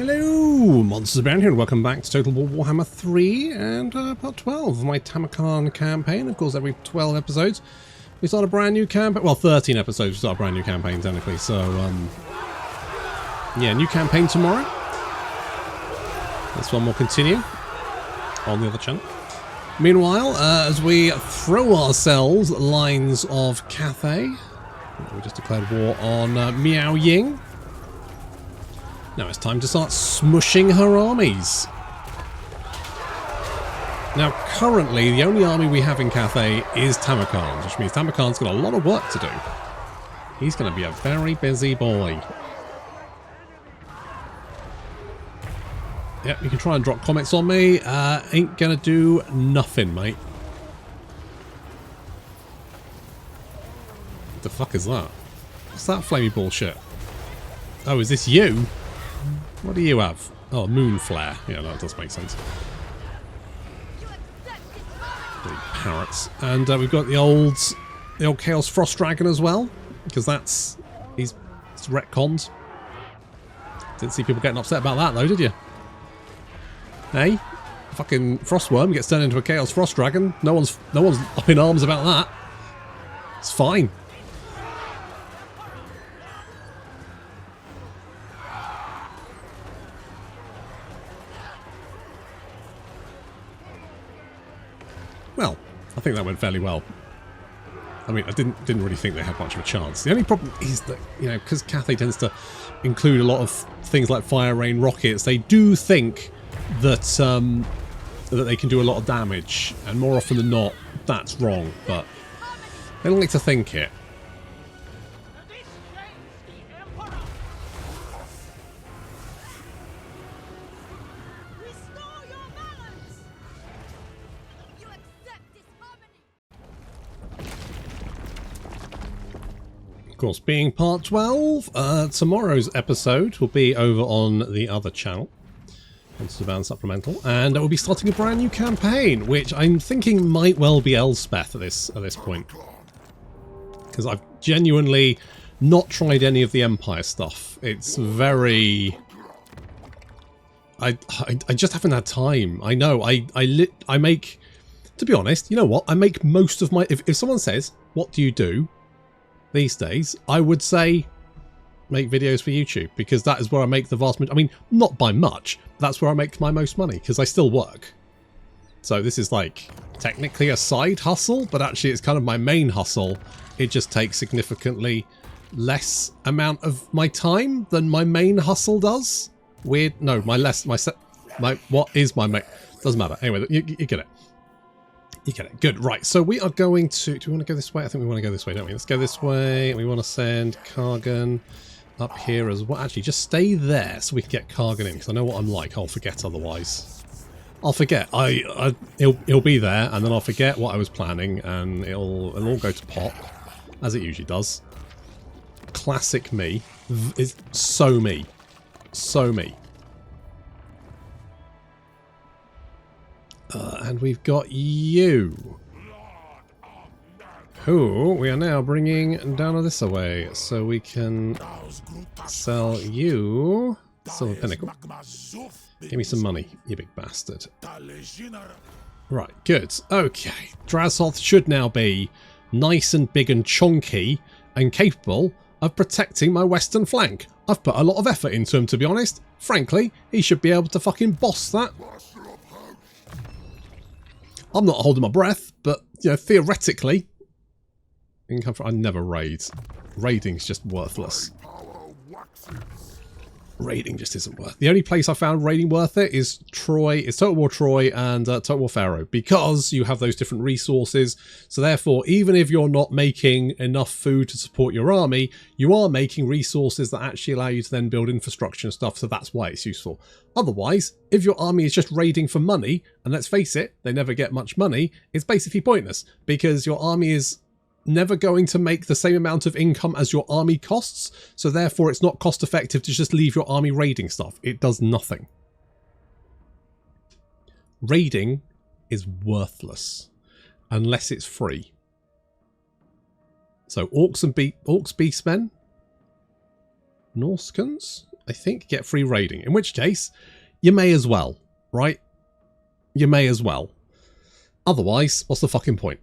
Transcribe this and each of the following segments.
Hello, Monsters Abound here, and welcome back to Total War Warhammer 3 and part 12 of my Tamurkhan campaign. Of course, every 12 episodes we start a brand new campaign. Well, 13 episodes we start a brand new campaign, technically. So, yeah, new campaign tomorrow. This one will continue on the other channel. Meanwhile, as we throw ourselves lines of Cathay, we just declared war on Miao Ying. Now it's time to start smushing her armies. Now, currently, the only army we have in Cathay is Tamurkhan's, which means Tamurkhan's got a lot of work to do. He's going to be a very busy boy. Yep, you can try and drop comments on me. Ain't going to do nothing, mate. What the fuck is that? What's that flamey bullshit? Oh, is this you? What do you have? Oh, moon flare. Yeah, that does make sense. Bloody parrots. And we've got the old Chaos Frost Dragon as well, because it's retconned. Didn't see people getting upset about that though, did you? Hey, fucking Frostworm gets turned into a Chaos Frost Dragon. No one's up in arms about that. It's fine. Well, I think that went fairly well. I mean, I didn't really think they had much of a chance. The only problem is that, you know, because Cathay tends to include a lot of things like fire, rain, rockets, they do think that that they can do a lot of damage, and more often than not, that's wrong. But they don't like to think it. Of course, being part 12, tomorrow's episode will be over on the other channel, Monsters Abound Supplemental, and we'll be starting a brand new campaign, which I'm thinking might well be Elspeth at this point, because I've genuinely not tried any of the Empire stuff. It's very... I just haven't had time. I know. I make, to be honest, you know what? I make most of my... If someone says, what do you do these days, I would say make videos for YouTube, because that is where I make the vast majority. I mean, not by much, but that's where I make my most money, because I still work. So this is like technically a side hustle, but actually it's kind of my main hustle. It just takes significantly less amount of my time than my main hustle does. Weird. No, what is my main? Doesn't matter. Anyway, you get it. You get it. Good. Right. So we are going to... Do we want to go this way? I think we want to go this way, don't we? Let's go this way. We want to send Kargan up here as well. Actually, just stay there so we can get Kargan in, because I know what I'm like. I'll forget otherwise. I'll forget. He'll be there, and then I'll forget what I was planning, and it'll all go to pot, as it usually does. Classic me. It's so me. So me. And we've got you, who we are now bringing down this way, so we can sell you Silver Pinnacle. Give me some money, you big bastard. Right, good. Okay, Drazhoth should now be nice and big and chonky and capable of protecting my western flank. I've put a lot of effort into him, to be honest. Frankly, he should be able to fucking boss that. I'm not holding my breath, but, you know, theoretically, you can come from... I never raid. Raiding's just worthless. Raiding just isn't worth it. The only place I found raiding worth it is Troy. It's Total War Troy and Total War Pharaoh, because you have those different resources. So therefore, even if you're not making enough food to support your army, you are making resources that actually allow you to then build infrastructure and stuff. So that's why it's useful. Otherwise, if your army is just raiding for money, and let's face it, they never get much money, it's basically pointless, because your army is never going to make the same amount of income as your army costs, so therefore it's not cost effective to just leave your army raiding stuff. It does nothing. Raiding is worthless unless it's free. So orcs, beastmen, Norskans, I think, get free raiding. In which case, you may as well, right? You may as well. Otherwise, what's the fucking point?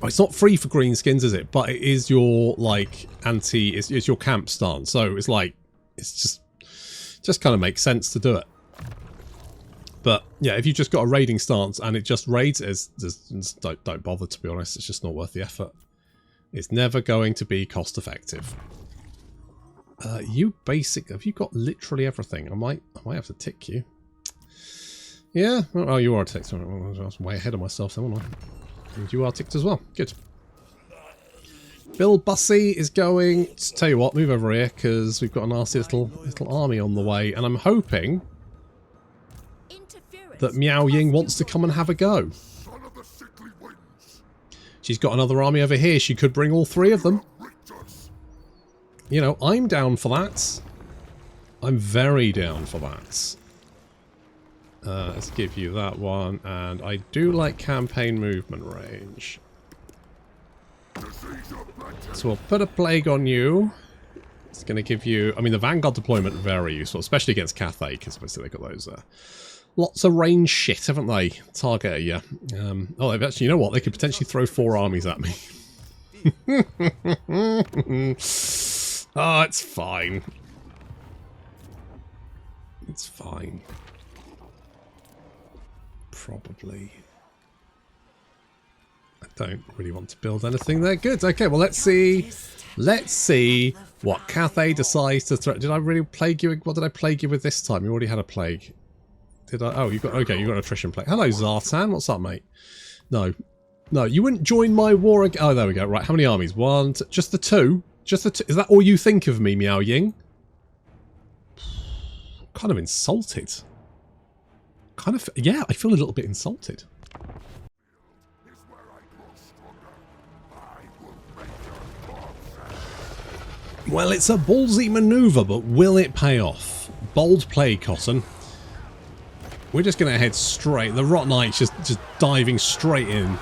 It's not free for greenskins, is it? But it is your, like, it's your camp stance. So it's like, it's just kind of makes sense to do it. But yeah, if you've just got a raiding stance and it just raids, don't bother, to be honest. It's just not worth the effort. It's never going to be cost effective. Have you got literally everything? I might have to tick you. Yeah, oh, you are ticked. I was way ahead of myself, then, wasn't I? And you are ticked as well. Good. Bill Bussy is going. Tell you what, move over here because we've got a nasty little army on the way, and I'm hoping that Miao Ying wants to come and have a go. She's got another army over here. She could bring all three of them. You know, I'm down for that. I'm very down for that. Let's give you that one. And I do like campaign movement range. So we'll put a plague on you. It's going to give you... I mean, the Vanguard deployment, very useful, especially against Cathay, because obviously they've got those... lots of range shit, haven't they? Target at you. Oh, they've actually... You know what? They could potentially throw 4 armies at me. Oh, it's fine. It's fine. Probably. I don't really want to build anything there. Good. Okay, well, let's see. Let's see what Cathay decides to throw. Did I really plague you? What did I plague you with this time? You already had a plague. Did I? Oh, you got... Okay, you got an attrition plague. Hello, Zartan. What's up, mate? No. No, you wouldn't join my war again. Oh, there we go. Right, how many armies? 1, 2, just the 2? Just the 2? Is that all you think of me, Miao Ying? Kind of insulted. Kind of... Yeah, I feel a little bit insulted. Well, it's a ballsy maneuver, but will it pay off? Bold play, Cotton. We're just going to head straight. The Rot Knight's just diving straight in.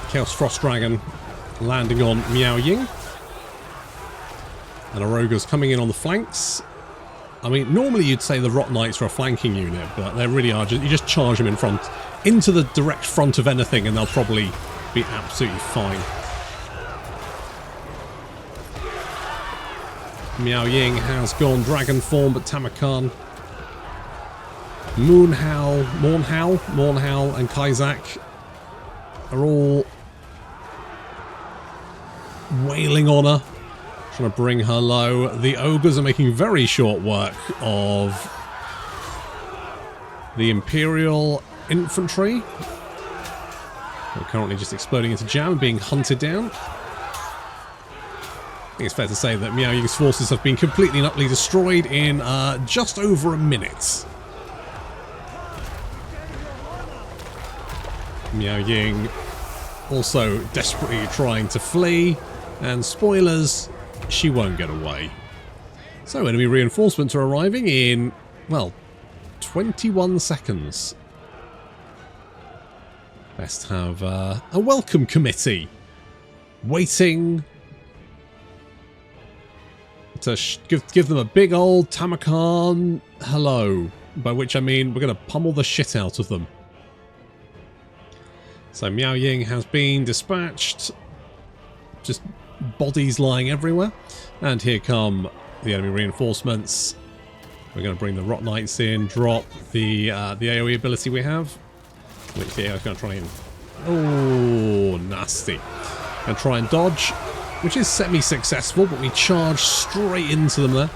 Chaos Frost Dragon landing on Miao Ying. And our Ogres coming in on the flanks. I mean, normally you'd say the Rot Knights are a flanking unit, but they really are. You just charge them in front, into the direct front of anything, and they'll probably be absolutely fine. Miao Ying has gone dragon form, but Tamurkhan, Mornhowl, and Kaizak are all wailing on her, trying to bring her low. The Ogres are making very short work of the Imperial Infantry. They're currently just exploding into jam and being hunted down. I think it's fair to say that Miao Ying's forces have been completely and utterly destroyed in just over a minute. Miao Ying also desperately trying to flee, and spoilers, she won't get away. So enemy reinforcements are arriving in, well, 21 seconds. Best have a welcome committee waiting to give them a big old Tamurkhan hello, by which I mean we're going to pummel the shit out of them. So Miao Ying has been dispatched, just bodies lying everywhere, and here come the enemy reinforcements. We're going to bring the Rot Knights in, drop the AoE ability we have, which the AI is going to try and... Oh, nasty. Going to try and dodge, which is semi-successful, but we charge straight into them there.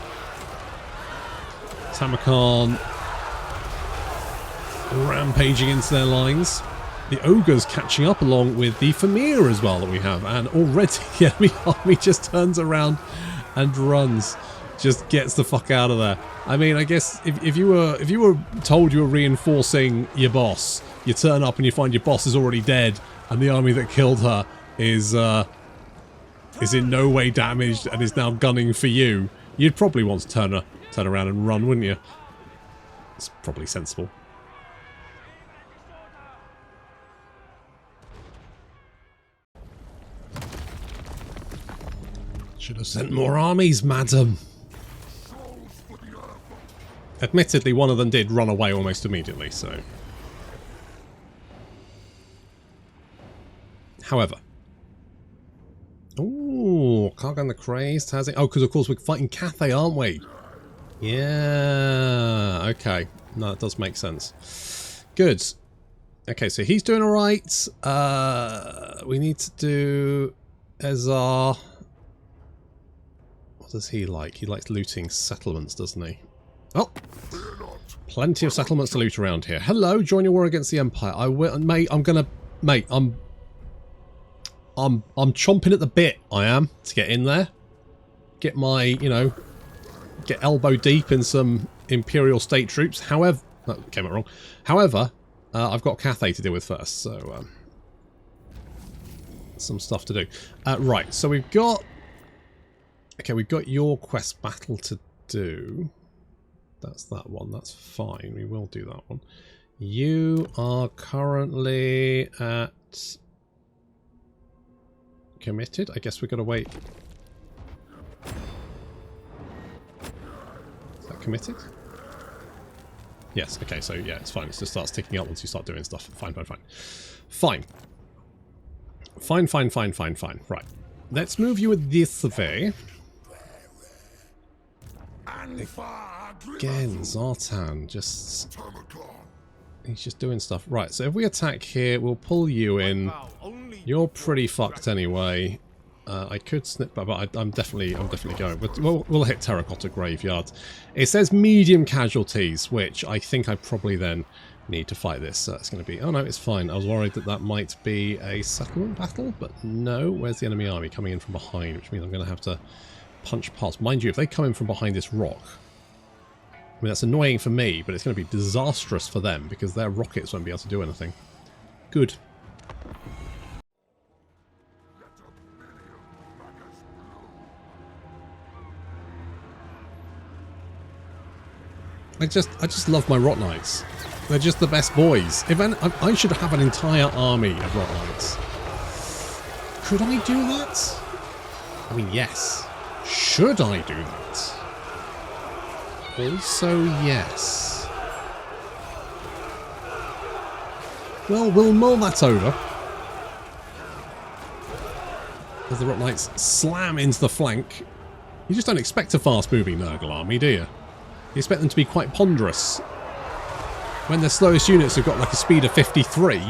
Tamurkhan rampaging into their lines. The Ogres catching up along with the Famir as well that we have, and already the enemy army just turns around and runs. Just gets the fuck out of there. I mean, I guess if you were told you were reinforcing your boss, you turn up and you find your boss is already dead, and the army that killed her is in no way damaged and is now gunning for you, you'd probably want to turn around and run, wouldn't you? It's probably sensible. Should have sent more armies, madam. Admittedly, one of them did run away almost immediately, so... However... Ooh, Kargan the Crazed has it. Oh, because of course we're fighting Cathay, aren't we? Yeah, okay. No, that does make sense. Good. Okay, so he's doing alright. We need to do Ezar. What does he like? He likes looting settlements, doesn't he? Oh! Plenty of settlements to loot around here. Hello, join your war against the Empire. I will, mate, I'm gonna... Mate, I'm chomping at the bit, I am, to get in there. Get my, you know, get elbow deep in some Imperial State troops. However, that came out wrong. However, I've got Cathay to deal with first, so some stuff to do. Right, so we've got... Okay, we've got your quest battle to do. That's that one, that's fine. We will do that one. You are currently at... Committed? I guess we've got to wait. Is that committed? Yes, okay, so yeah, it's fine. It just starts ticking up once you start doing stuff. Fine, fine, fine. Fine. Fine, fine, fine, fine, fine. Right. Let's move you this way. Again, Zartan, just... He's just doing stuff. Right, so if we attack here, we'll pull you in. You're pretty fucked anyway. I could snip, but I'm definitely going. But we'll hit Terracotta Graveyard. It says medium casualties, which I think I probably then need to fight this. So it's going to be... Oh no, it's fine. I was worried that that might be a settlement battle, but no. Where's the enemy army coming in from behind? Which means I'm going to have to punch past. Mind you, if they come in from behind this rock... I mean, that's annoying for me, but it's going to be disastrous for them because their rockets won't be able to do anything. Good. I just love my Rot Knights. They're just the best boys. If I should have an entire army of Rot Knights. Could I do that? I mean, yes. Should I do that? Also, yes. Well, we'll mull that over. As the Rot Knights slam into the flank. You just don't expect a fast-moving Nurgle army, do you? You expect them to be quite ponderous. When their slowest units have got like a speed of 53,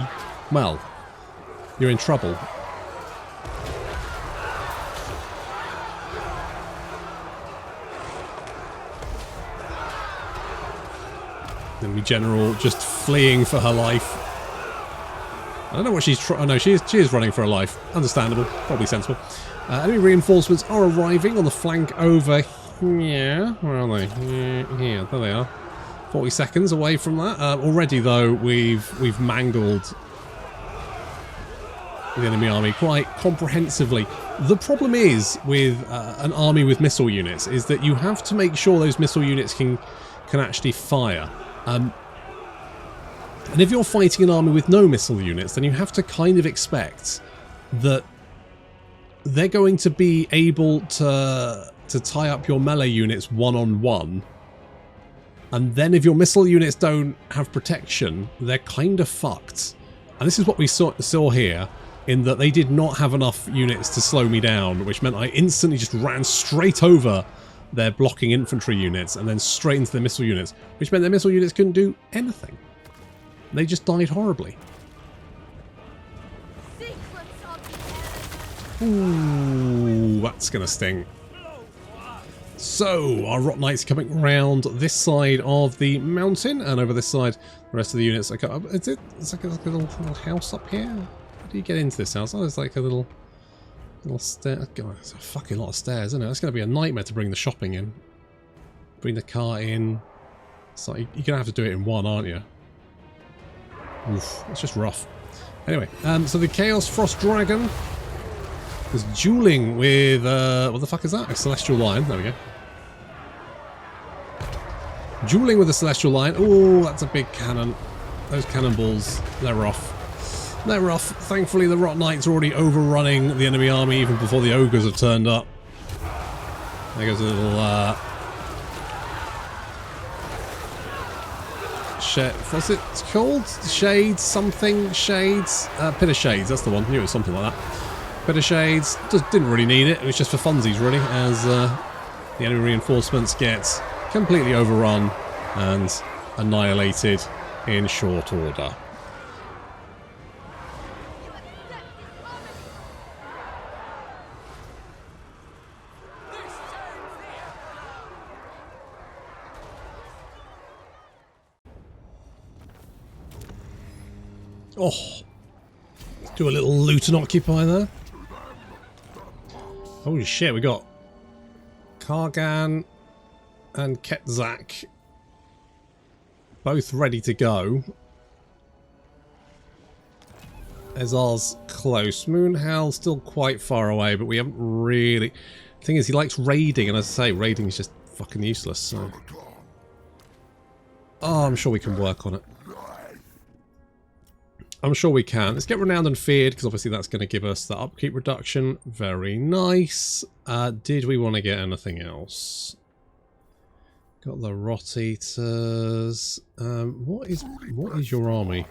well, you're in trouble. Enemy general just fleeing for her life. I don't know what she's trying. Oh no, she is running for her life. Understandable, probably sensible. Enemy reinforcements are arriving on the flank over here. Where are they? Here, there they are. 40 seconds away from that. Already though, we've mangled the enemy army quite comprehensively. The problem is with an army with missile units is that you have to make sure those missile units can actually fire. And if you're fighting an army with no missile units, then you have to kind of expect that they're going to be able to tie up your melee units one-on-one. And then if your missile units don't have protection, they're kind of fucked. And this is what we saw here, in that they did not have enough units to slow me down, which meant I instantly just ran straight over their blocking infantry units and then straight into their missile units, which meant their missile units couldn't do anything. They just died horribly. Ooh, that's gonna sting. So, our Rot Knights coming round this side of the mountain, and over this side, the rest of the units. It's like a little house up here? How do you get into this house? Oh, there's like a little stair. God, it's a fucking lot of stairs, isn't it? That's going to be a nightmare to bring the shopping in. Bring the car in. So you're going to have to do it in one, aren't you? Oof, it's just rough. Anyway, so the Chaos Frost Dragon is dueling with, what the fuck is that? A Celestial Lion. There we go. Dueling with a Celestial Lion. Oh, that's a big cannon. Those cannonballs, they're rough. They're rough. Thankfully, the Rot Knights are already overrunning the enemy army even before the ogres have turned up. There goes a little what's it called? Shades something? Shades? Pit of Shades, that's the one. I knew it was something like that. Pit of Shades. Just didn't really need it. It was just for funsies, really, as the enemy reinforcements get completely overrun and annihilated in short order. Oh, do a little loot and occupy there. Holy shit, we got Kargan and Ketzak both ready to go. Ezar's close. Moonhowl still quite far away, but we haven't really... The thing is, he likes raiding, and as I say, raiding is just fucking useless, so... Oh, I'm sure we can work on it. I'm sure we can. Let's get Renowned and Feared, because obviously that's going to give us the upkeep reduction. Very nice. Did we want to get anything else? Got the Rot Eaters. What is your army?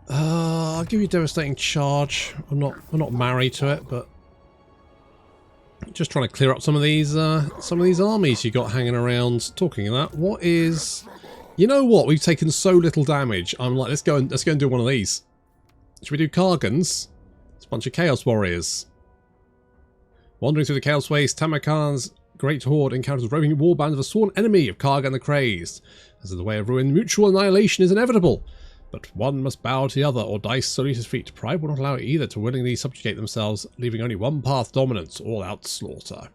I'll give you Devastating Charge. I'm not married to it, but just trying to clear up some of these armies you got hanging around. Talking of that, what is? You know what? We've taken so little damage. I'm like, let's go and do one of these. Should we do Kargans? It's a bunch of Chaos Warriors. Wandering through the Chaos Waste, Tamurkhan's great horde encounters a roving warband of a sworn enemy of Kargan the Crazed. As in the way of ruin, mutual annihilation is inevitable. But one must bow to the other, or die solely at his feet. Pride will not allow either to willingly subjugate themselves, leaving only one path dominance, all-out slaughter.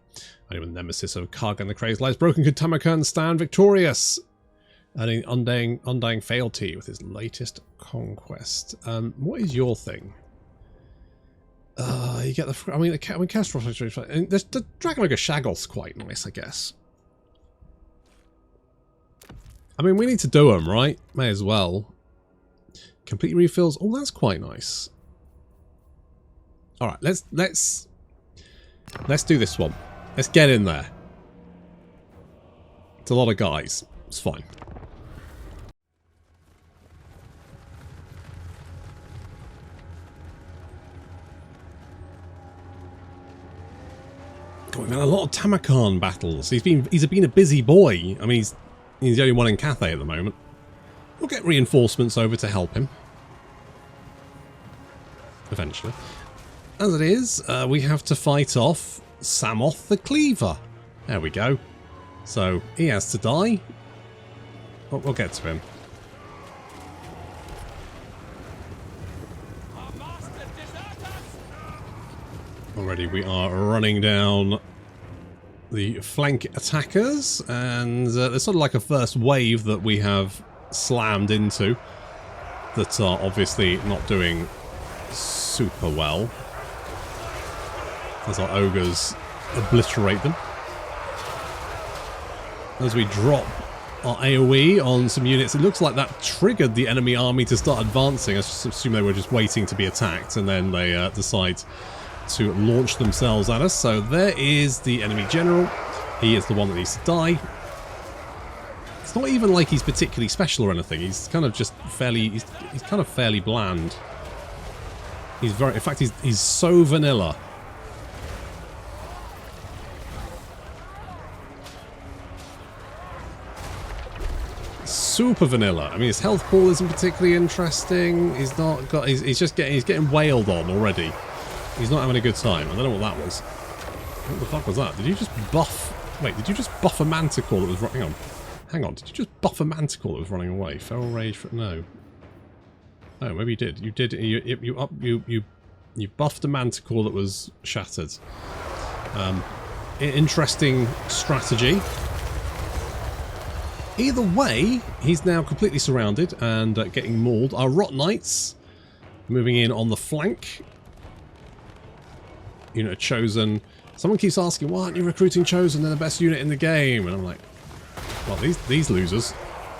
Only when the nemesis of Kargan the Crazed lies broken could Tamurkhan stand victorious. Earning undying fealty with his latest conquest. What is your thing? You get the Catastrophe. The Dragon Ogre Shaggoth's quite nice, I guess. I mean, we need to do them, right? May as well. Complete refills. Oh, that's quite nice. All right, let's do this one. Let's get in there. It's a lot of guys. It's fine. God, we've had a lot of Tamurkhan battles. He's been a busy boy. I mean, he's the only one in Cathay at the moment. We'll get reinforcements over to help him eventually. As it is, we have to fight off Samoth the Cleaver. There we go. So he has to die. We'll get to him. Already we are running down the flank attackers, and there's sort of like a first wave that we have slammed into that are obviously not doing super well as our ogres obliterate them. As we drop our AoE on some units, it looks like that triggered the enemy army to start advancing. I just assume they were just waiting to be attacked, and then they decide to launch themselves at us. So there is the enemy general. He is the one that needs to die. It's not even like he's particularly special or anything. He's kind of just fairly, he's kind of fairly bland. He's very, in fact, he's so vanilla. Super vanilla. I mean, his health pool isn't particularly interesting. He's not got. He's getting wailed on already. He's not having a good time. I don't know what that was. What the fuck was that? Did you just buff? Wait, did you just buff a manticore that was running? Hang on. Did you just buff a manticore that was running away? Feral rage? No. Oh, maybe you did. You did. You buffed a manticore that was shattered. Interesting strategy. Either way, he's now completely surrounded and getting mauled. Our Rot Knights moving in on the flank. Unit Chosen. Someone keeps asking, why aren't you recruiting Chosen? They're the best unit in the game. And I'm like, well, these losers,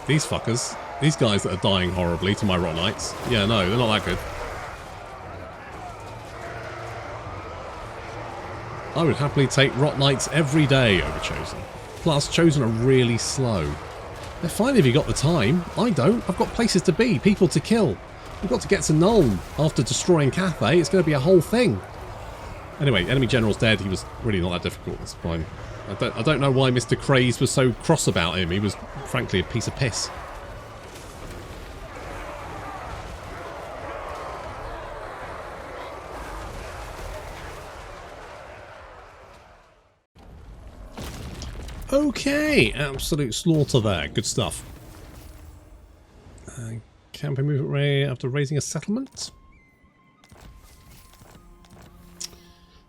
these fuckers, these guys that are dying horribly to my Rot Knights. Yeah, no, they're not that good. I would happily take Rot Knights every day over Chosen. Plus, Chosen are really slow. They're fine if you got the time. I don't. I've got places to be, people to kill. We've got to get to Nuln after destroying Cathay. It's going to be a whole thing. Anyway, enemy general's dead. He was really not that difficult. That's fine. I don't know why Mr. Craze was so cross about him. He was, frankly, a piece of piss. Okay, absolute slaughter there. Good stuff. Campaign movement rate after raising a settlement.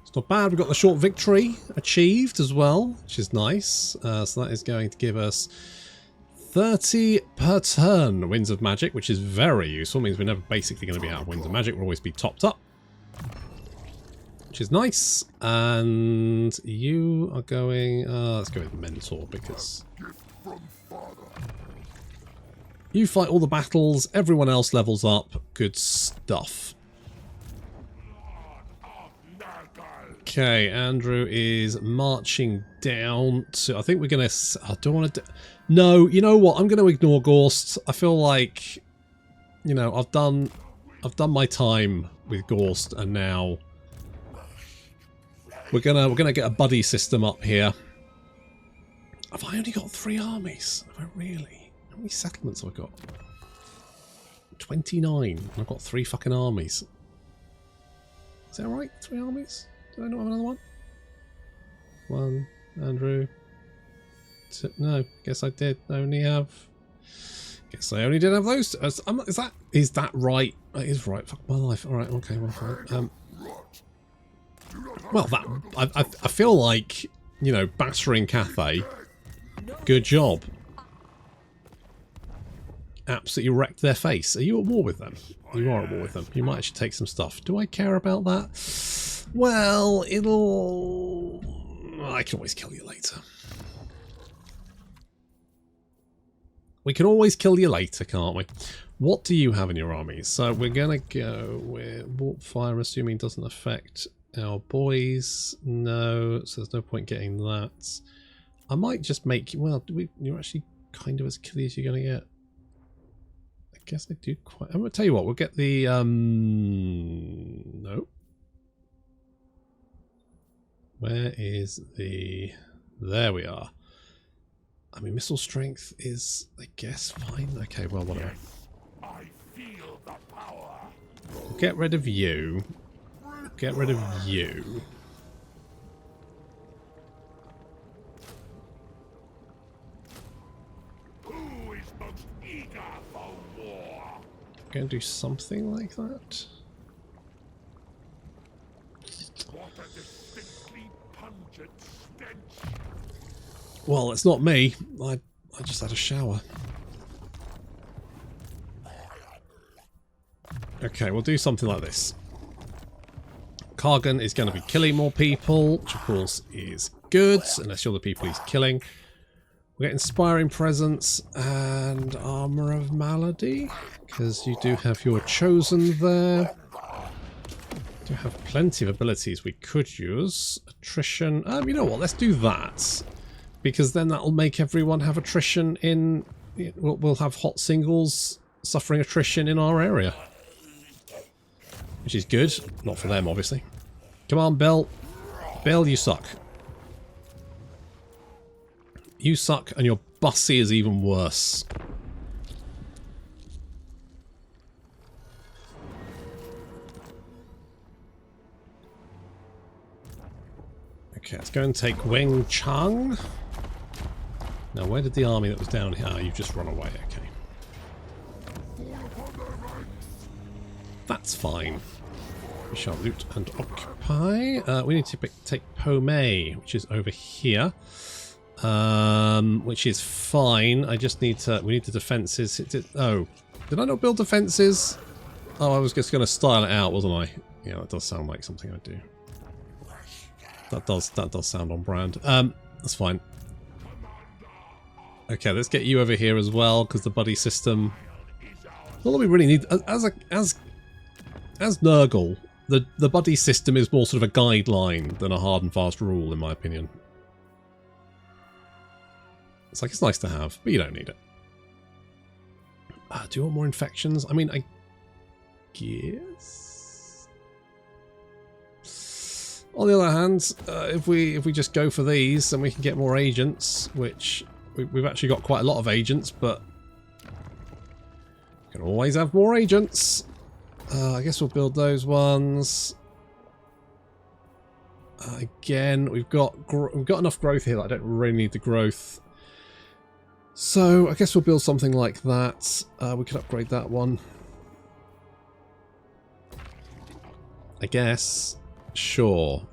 It's not bad. We've got the short victory achieved as well, which is nice. So that is going to give us 30 per turn Winds of Magic, which is very useful. It means we're never basically going to be out of Winds of Magic. We'll always be topped up, which is nice. And you are going... let's go with Mentor, because you fight all the battles, everyone else levels up. Good stuff. Okay, Andrew is marching down to... I think we're going to... I don't want to... No, you know what? I'm going to ignore Gorst. I feel like, you know, I've done my time with Gorst, and now we're gonna get a buddy system up here. Have I only got 3 armies? Have I really? How many settlements have I got? 29. I've got 3 fucking armies. Is that right? 3 armies? Do I not have another one? 1, Andrew. 2, no, guess I did only have... Guess I only did have those. Is that right? That is right. Fuck my life. All right. Okay. Well, fine. Well, that I feel like, you know, battering Cathay. Good job. Absolutely wrecked their face. Are you at war with them? You are at war with them. You might actually take some stuff. Do I care about that? Well, it'll... I can always kill you later. We can always kill you later, can't we? What do you have in your armies? So we're going to go with Warp Fire, assuming doesn't affect our boys. No, so there's no point getting that. I might just make... Well, you're actually kind of as killy as you're going to get. I guess I do quite... I'm going to tell you what, we'll get the... No. Where is the... There we are. I mean, missile strength is, I guess, fine. Okay, well, whatever. I feel the power. We'll get rid of you. Get rid of you. Who is most eager for war? Going to do something like that. What a distinctly pungent stench. Well, it's not me. I just had a shower. Okay, we'll do something like this. Kargan is going to be killing more people, which of course is good, unless you're the people he's killing. We get Inspiring Presence and Armour of Malady, because you do have your Chosen there. You do have plenty of abilities we could use. Attrition. You know what? Let's do that. Because then that'll make everyone have attrition in... We'll have hot singles suffering attrition in our area. Which is good. Not for them, obviously. Come on, Bill. Bill, you suck. You suck, and your bussy is even worse. Okay, let's go and take Weng Chang. Now, where did the army that was down here? Oh, you've just run away, okay. That's fine. We shall loot and occupy. We need to take Pomei, which is over here. Which is fine. I just need to... We need the defences. Did I not build defences? Oh, I was just going to style it out, wasn't I? Yeah, that does sound like something I do. That does sound on brand. That's fine. Okay, let's get you over here as well, because the buddy system... All we really need... As Nurgle, the buddy system is more sort of a guideline than a hard and fast rule, in my opinion. It's like, it's nice to have, but you don't need it. Do you want more infections? I mean, I guess. On the other hand, if we just go for these, then we can get more agents, which we've actually got quite a lot of agents, but we can always have more agents. I guess we'll build those ones. Again, we've got enough growth here that I don't really need the growth. So I guess we'll build something like that. We could upgrade that one. I guess. Sure.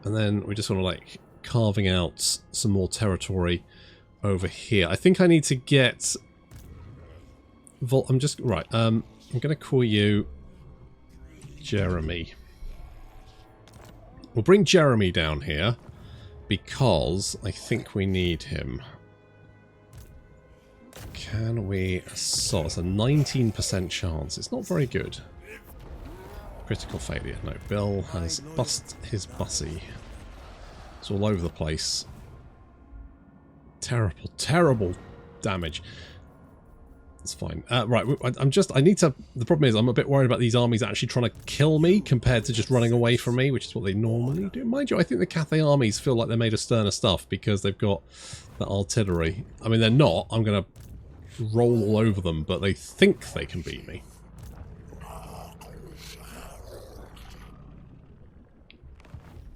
And then we just want to like carving out some more territory over here. I think I need to get I'm just right. I'm going to call you Jeremy. We'll bring Jeremy down here because I think we need him. Can we assault? It's a 19% chance. It's not very good. Critical failure. No, Bill has bust his bussy. It's all over the place. Terrible, terrible damage. It's fine. Right, I need to... The problem is I'm a bit worried about these armies actually trying to kill me compared to just running away from me, which is what they normally do. Mind you, I think the Cathay armies feel like they're made of sterner stuff because they've got that artillery. I mean, they're not. I'm going to roll all over them, but they think they can beat me.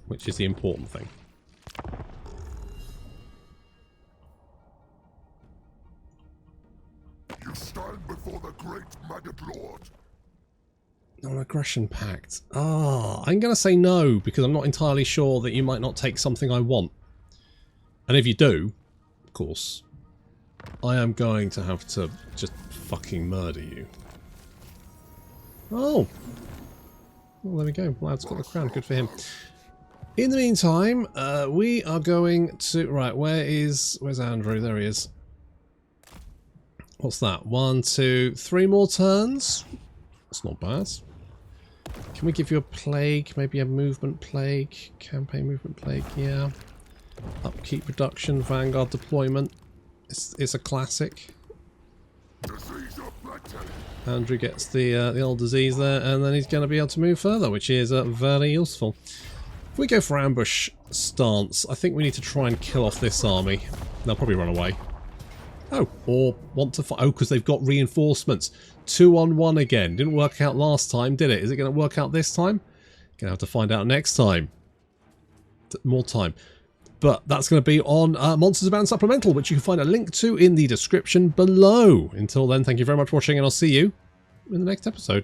Which is the important thing. You stand before the great Maggot Lord. Non-aggression pact. I'm going to say no, because I'm not entirely sure that you might not take something I want. And if you do, of course, I am going to have to just fucking murder you. Oh! Well, there we go. Lad's got the crown. Good for him. In the meantime, we are going to... Right, where's Andrew? There he is. What's that? 1, 2, 3 more turns? That's not bad. Can we give you a plague? Maybe a movement plague? Campaign movement plague, yeah. Upkeep reduction, Vanguard deployment. It's a classic. Andrew gets the old disease there, and then he's going to be able to move further, which is very useful. If we go for ambush stance, I think we need to try and kill off this army. They'll probably run away. Oh, or want to fight. Oh, because they've got reinforcements. 2 on 1 again. Didn't work out last time, did it? Is it going to work out this time? Going to have to find out next time. More time. But that's going to be on Monsters Abound Supplemental, which you can find a link to in the description below. Until then, thank you very much for watching, and I'll see you in the next episode.